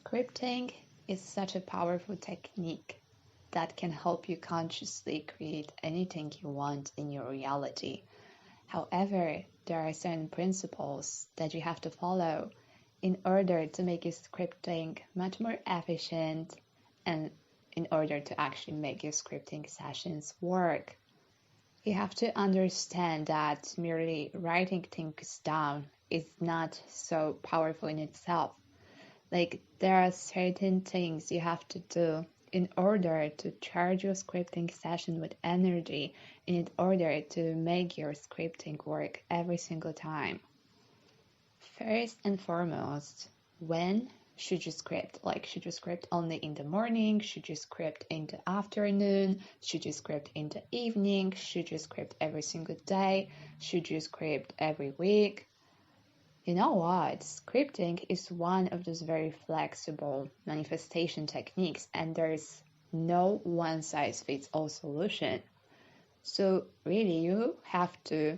Scripting is such a powerful technique that can help you consciously create anything you want in your reality. However, there are certain principles that you have to follow in order to make your scripting much more efficient and in order to actually make your scripting sessions work. You have to understand that merely writing things down is not so powerful in itself. Like, there are certain things you have to do in order to charge your scripting session with energy, in order to make your scripting work every single time. First and foremost, when should you script? Like, should you script only in the morning? Should you script in the afternoon? Should you script in the evening? Should you script every single day? Should you script every week? You know what? Scripting is one of those very flexible manifestation techniques, and there's no one-size-fits-all solution. So really, you have to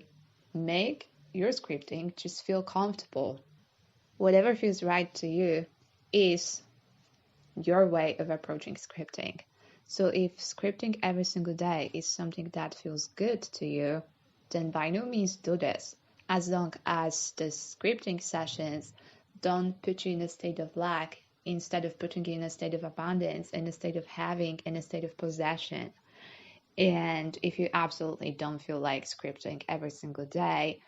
make your scripting just feel comfortable. Whatever feels right to you is your way of approaching scripting. So if scripting every single day is something that feels good to you, then by no means do this, as long as the scripting sessions don't put you in a state of lack instead of putting you in a state of abundance, in a state of having, in a state of possession. And if you absolutely don't feel like scripting every single day,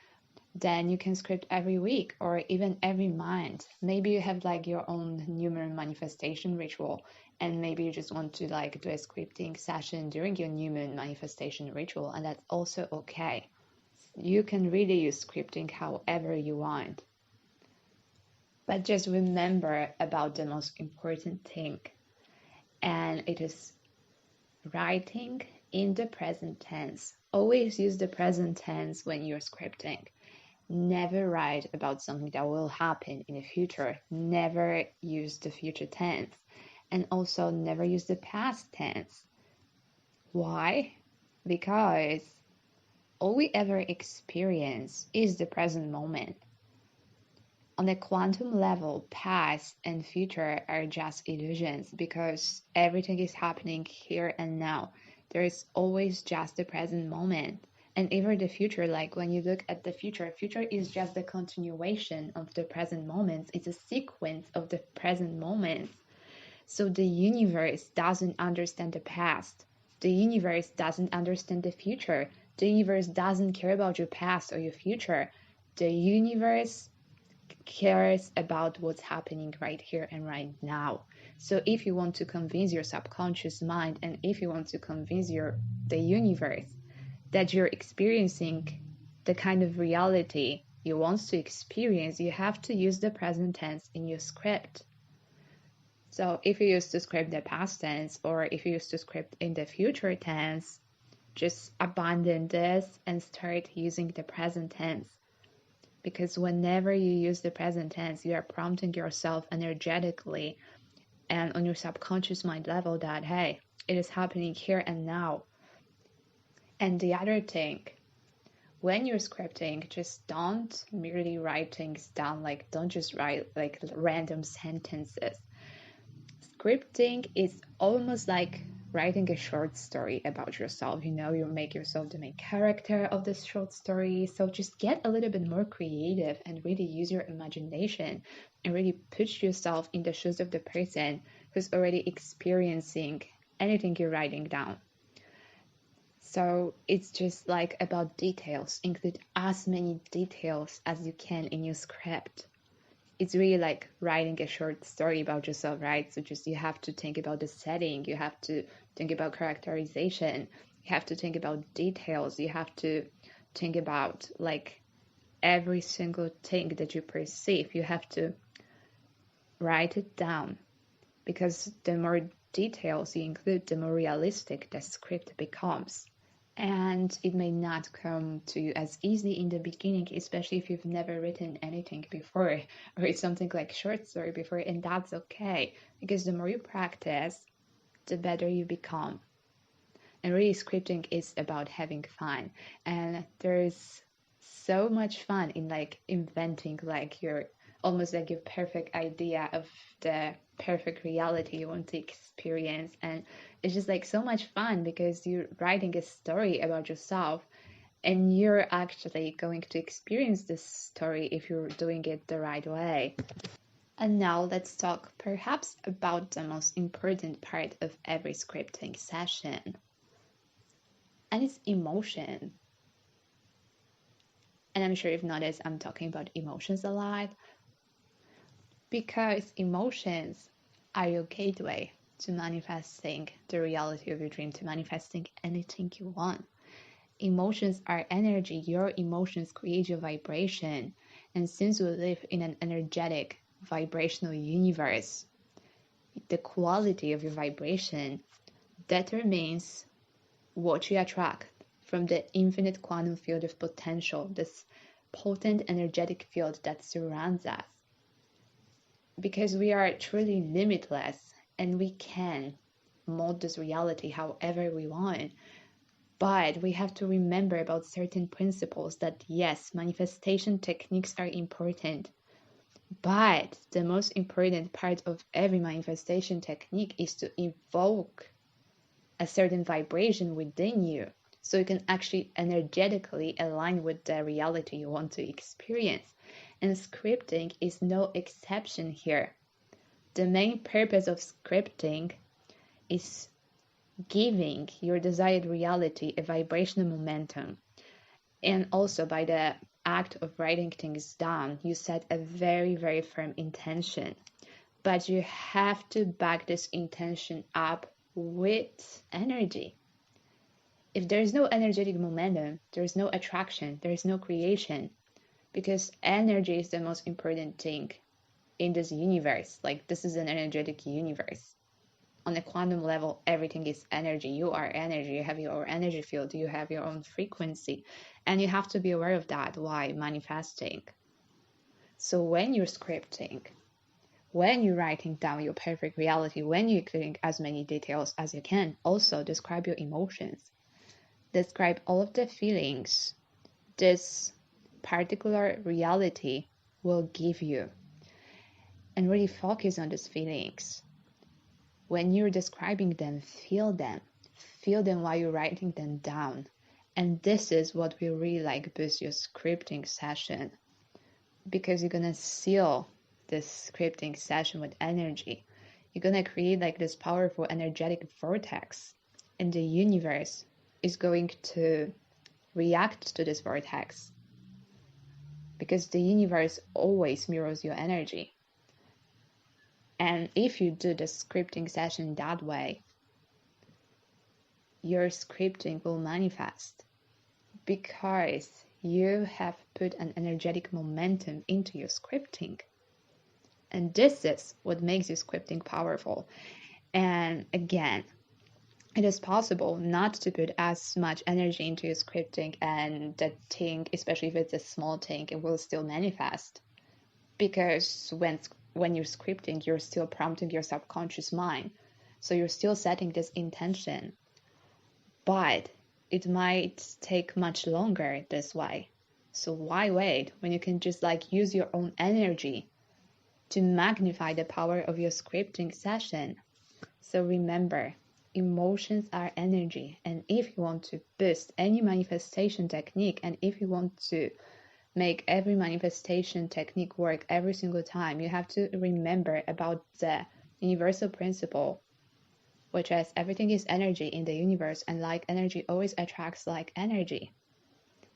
then you can script every week or even every month. Maybe you have like your own new moon manifestation ritual, and maybe you just want to like do a scripting session during your new moon manifestation ritual, and that's also okay. You can really use scripting however you want. But just remember about the most important thing, and it is writing in the present tense. Always use the present tense when you're scripting. Never write about something that will happen in the future. Never use the future tense. And also never use the past tense. Why? Because all we ever experience is the present moment. On a quantum level, past and future are just illusions because everything is happening here and now. There is always just the present moment. And even the future, like when you look at the future is just the continuation of the present moments. It's a sequence of the present moments. So the universe doesn't understand the past. The universe doesn't understand the future. The universe doesn't care about your past or your future. The universe cares about what's happening right here and right now. So if you want to convince your subconscious mind, and if you want to convince the universe that you're experiencing the kind of reality you want to experience, you have to use the present tense in your script. So if you use to script the past tense, or if you use to script in the future tense, just abandon this and start using the present tense. Because whenever you use the present tense, you are prompting yourself energetically and on your subconscious mind level that, hey, it is happening here and now. And the other thing, when you're scripting, just don't merely write things down. Like, don't just write like random sentences. Scripting is almost like writing a short story about yourself. You know, you make yourself the main character of this short story. So just get a little bit more creative and really use your imagination and really put yourself in the shoes of the person who's already experiencing anything you're writing down. So it's just like about details. Include as many details as you can in your script. It's really like writing a short story about yourself, right? So just you have to think about the setting, you have to think about characterization, you have to think about details, you have to think about like every single thing that you perceive. You have to write it down, because the more details you include, the more realistic the script becomes. And it may not come to you as easy in the beginning, especially if you've never written anything before, or it's something like short story before, and that's okay, because the more you practice, the better you become. And really, scripting is about having fun, and there's so much fun in like inventing like your almost like your perfect idea of the perfect reality you want to experience. And it's just like so much fun because you're writing a story about yourself and you're actually going to experience this story if you're doing it the right way. And now let's talk perhaps about the most important part of every scripting session, and it's emotion. And I'm sure you've noticed I'm talking about emotions a lot because emotions are your gateway to manifesting the reality of your dream, to manifesting anything you want. Emotions are energy. Your emotions create your vibration. And since we live in an energetic, vibrational universe, the quality of your vibration determines what you attract from the infinite quantum field of potential, this potent energetic field that surrounds us. Because we are truly limitless and we can mold this reality however we want. But we have to remember about certain principles that yes, manifestation techniques are important. But the most important part of every manifestation technique is to evoke a certain vibration within you so you can actually energetically align with the reality you want to experience. And scripting is no exception here. The main purpose of scripting is giving your desired reality a vibrational momentum. And also by the act of writing things down, you set a very, very firm intention. But you have to back this intention up with energy. If there is no energetic momentum, there is no attraction, there is no creation, because energy is the most important thing in this universe. Like, this is an energetic universe. On a quantum level, everything is energy. You are energy. You have your energy field. You have your own frequency. And you have to be aware of that while manifesting. So when you're scripting, when you're writing down your perfect reality, when you're including as many details as you can, also describe your emotions. Describe all of the feelings this particular reality will give you. And really focus on these feelings. When you're describing them, feel them. Feel them while you're writing them down. And this is what will really like boost your scripting session, because you're gonna seal this scripting session with energy. You're gonna create like this powerful energetic vortex, and the universe is going to react to this vortex, because the universe always mirrors your energy. And if you do the scripting session that way, your scripting will manifest because you have put an energetic momentum into your scripting. And this is what makes your scripting powerful. And again, it is possible not to put as much energy into your scripting, and that thing, especially if it's a small thing, it will still manifest. Because when you're scripting, you're still prompting your subconscious mind. So you're still setting this intention. But it might take much longer this way. So why wait when you can just like use your own energy to magnify the power of your scripting session? So remember, emotions are energy. And if you want to boost any manifestation technique, and if you want to make every manifestation technique work every single time, you have to remember about the universal principle, which is everything is energy in the universe, and like energy always attracts like energy.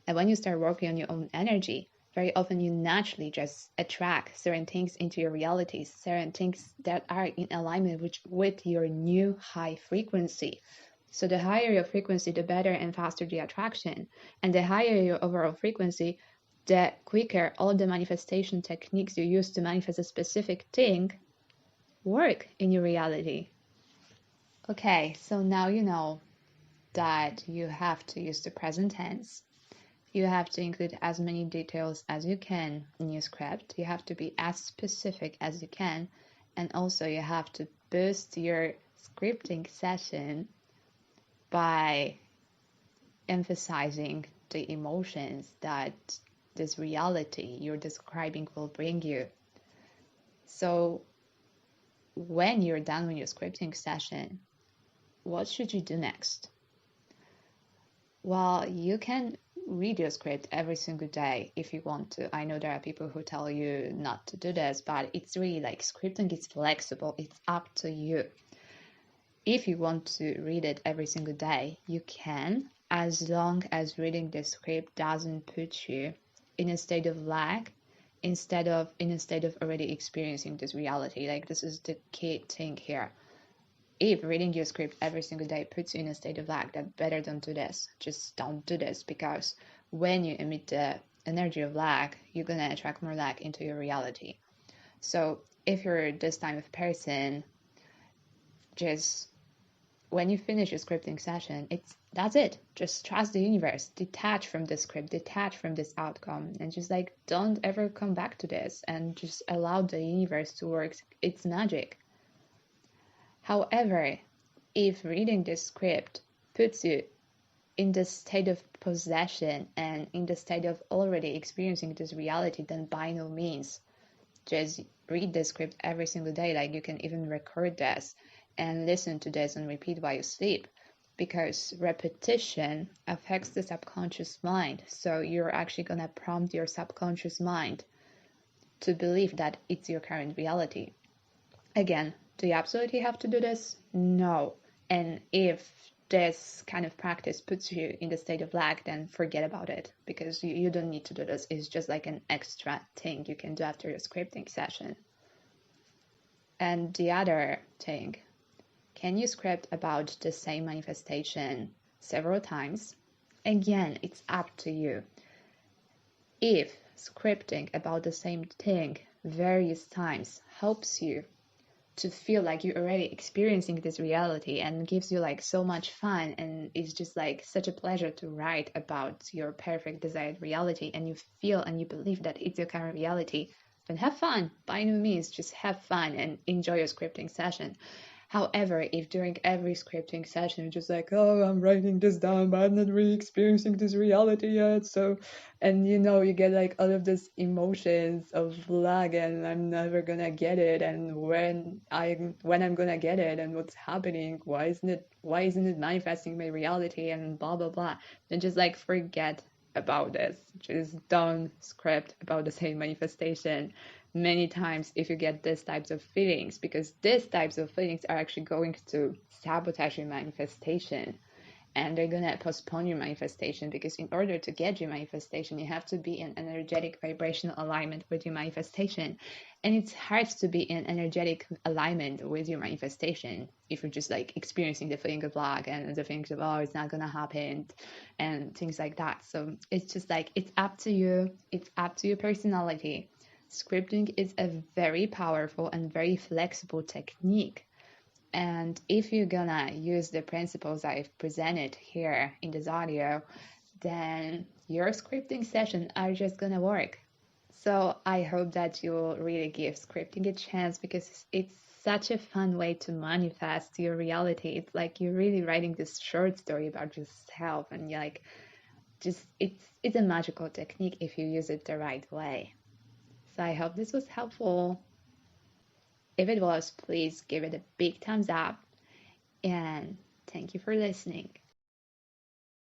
And when you start working on your own energy, very often you naturally just attract certain things into your reality, certain things that are in alignment with your new high frequency. So the higher your frequency, the better and faster the attraction. And the higher your overall frequency, the quicker all the manifestation techniques you use to manifest a specific thing work in your reality. Okay, so now you know that you have to use the present tense. You have to include as many details as you can in your script. You have to be as specific as you can. And also you have to boost your scripting session by emphasizing the emotions that this reality you're describing will bring you. So when you're done with your scripting session, what should you do next? Well, you can read your script every single day if you want to. I know there are people who tell you not to do this, but it's really like scripting is flexible. It's up to you. If you want to read it every single day, you can, as long as reading the script doesn't put you in a state of lag instead of already experiencing this reality. Like, this is the key thing here. If reading your script every single day puts you in a state of lag, then better don't do this. Just don't do this, because when you emit the energy of lag, you're gonna attract more lag into your reality. So if you're this type of person, just when you finish your scripting session, that's it. Just trust the universe. Detach from the script, detach from this outcome, and just like don't ever come back to this, and just allow the universe to work its magic. However, if reading this script puts you in the state of possession and in the state of already experiencing this reality, then by no means just read the script every single day. Like, you can even record this and listen to this and repeat while you sleep, because repetition affects the subconscious mind. So you're actually gonna prompt your subconscious mind to believe that it's your current reality. Again, do you absolutely have to do this? No. And if this kind of practice puts you in the state of lag, then forget about it, because you don't need to do this. It's just like an extra thing you can do after your scripting session. And the other thing, can you script about the same manifestation several times? Again, it's up to you. If scripting about the same thing various times helps you to feel like you're already experiencing this reality and gives you like so much fun, and it's just like such a pleasure to write about your perfect desired reality, and you feel and you believe that it's your current reality, then have fun. By no means, just have fun and enjoy your scripting session. However, if during every scripting session you're just like, oh, I'm writing this down, but I'm not really experiencing this reality yet, so, and you get like all of these emotions of lag, and I'm never gonna get it, and when I'm gonna get it, and what's happening, why isn't it manifesting my reality, and blah blah blah, then just like forget about this. Just don't script about the same manifestation many times if you get these types of feelings, because these types of feelings are actually going to sabotage your manifestation, and they're going to postpone your manifestation, because in order to get your manifestation, you have to be in energetic vibrational alignment with your manifestation, and it's hard to be in energetic alignment with your manifestation if you're just like experiencing the feeling of lack and the feelings of, oh, it's not going to happen and things like that. So it's just like, it's up to you, it's up to your personality. Scripting is a very powerful and very flexible technique. And if you're gonna use the principles I've presented here in this audio, then your scripting sessions are just gonna work. So I hope that you'll really give scripting a chance, because it's such a fun way to manifest your reality. It's like you're really writing this short story about yourself, and you're like, just it's a magical technique if you use it the right way. So I hope this was helpful. If it was, please give it a big thumbs up, and thank you for listening.